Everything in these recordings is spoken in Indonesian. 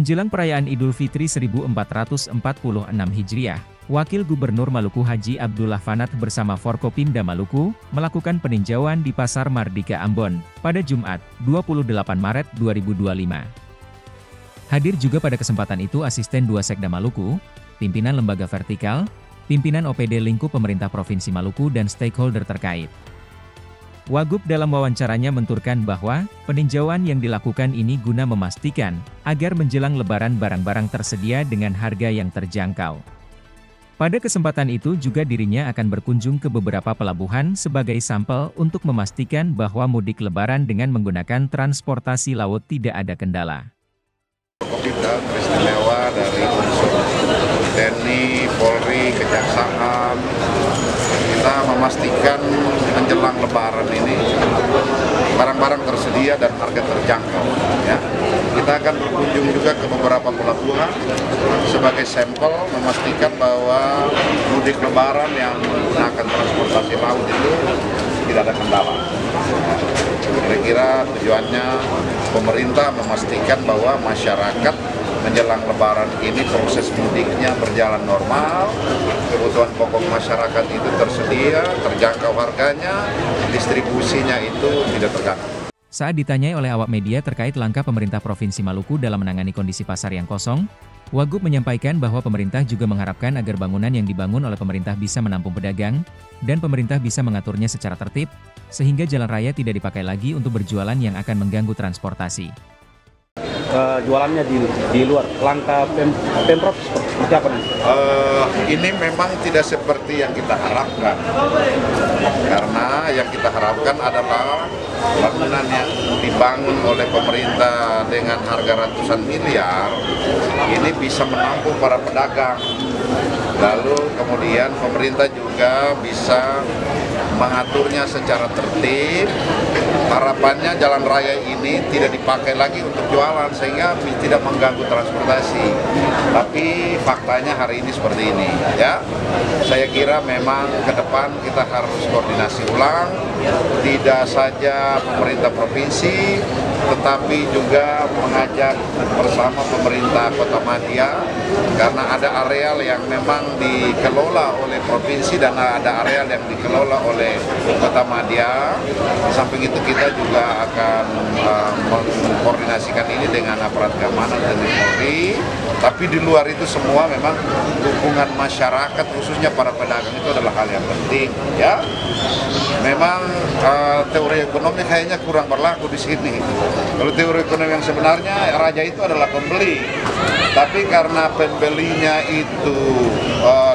Menjelang perayaan Idul Fitri 1446 Hijriah, Wakil Gubernur Maluku Haji Abdullah Fanat bersama Forkopimda Maluku, melakukan peninjauan di Pasar Mardika Ambon, pada Jumat, 28 Maret 2025. Hadir juga pada kesempatan itu Asisten 2 Sekda Maluku, pimpinan lembaga vertikal, pimpinan OPD lingkup pemerintah Provinsi Maluku dan stakeholder terkait. Wagub dalam wawancaranya menturkan bahwa, peninjauan yang dilakukan ini guna memastikan, agar menjelang Lebaran barang-barang tersedia dengan harga yang terjangkau. Pada kesempatan itu juga dirinya akan berkunjung ke beberapa pelabuhan sebagai sampel untuk memastikan bahwa mudik Lebaran dengan menggunakan transportasi laut tidak ada kendala. Kita teristimewa dari unsur TNI, Polri, Kejaksaan. Kita memastikan menjelang Lebaran ini barang-barang tersedia dan harga terjangkau. Ya. Kita akan berkunjung juga ke beberapa pelabuhan sebagai sampel memastikan bahwa mudik Lebaran yang menggunakan transportasi laut itu tidak ada kendala. Kira-kira tujuannya pemerintah memastikan bahwa masyarakat menjelang Lebaran ini proses mudiknya berjalan normal, kebutuhan pokok masyarakat itu tersedia, terjangkau harganya, distribusinya itu tidak terganggu. Saat ditanyai oleh awak media terkait langkah pemerintah Provinsi Maluku dalam menangani kondisi pasar yang kosong, Wagub menyampaikan bahwa pemerintah juga mengharapkan agar bangunan yang dibangun oleh pemerintah bisa menampung pedagang, dan pemerintah bisa mengaturnya secara tertib, sehingga jalan raya tidak dipakai lagi untuk berjualan yang akan mengganggu transportasi. Jualannya di luar, langkah Pemprov seperti apa nih? Ini memang tidak seperti yang kita harapkan, karena yang kita harapkan adalah bangunan yang dibangun oleh pemerintah dengan harga ratusan miliar ini bisa menampung para pedagang, lalu kemudian pemerintah juga bisa mengaturnya secara tertib. Harapannya jalan raya ini tidak dipakai lagi untuk jualan sehingga tidak mengganggu transportasi. Tapi faktanya hari ini seperti ini, ya. Saya kira memang ke depan kita harus koordinasi ulang, tidak saja pemerintah provinsi, tetapi juga mengajak bersama pemerintah Kota Madia, karena ada areal yang memang dikelola oleh provinsi dan ada areal yang dikelola oleh Kota Madia. Di samping itu kita juga akan mengkoordinasikan ini dengan aparat keamanan dan Polri. Tapi di luar itu semua memang dukungan masyarakat khususnya para pedagang itu adalah hal yang penting, ya. Memang teori ekonomi kayaknya kurang berlaku di sini. Kalau teori ekonomi yang sebenarnya raja itu adalah pembeli, tapi karena pembelinya itu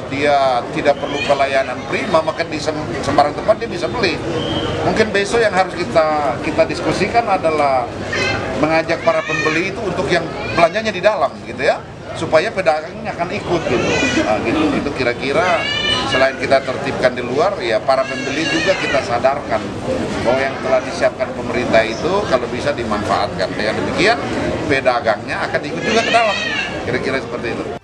dia tidak perlu pelayanan prima, maka di sembarang tempat dia bisa beli. Mungkin besok yang harus kita diskusikan adalah mengajak para pembeli itu untuk yang belanjanya di dalam, gitu ya, supaya pedagangnya akan ikut gitu. Gitu. Itu kira-kira selain kita tertibkan di luar, ya para pembeli juga kita sadarkan bahwa yang telah disiapkan pemerintah itu kalau bisa dimanfaatkan. Dengan demikian pedagangnya akan ikut juga ke dalam. Kira-kira seperti itu.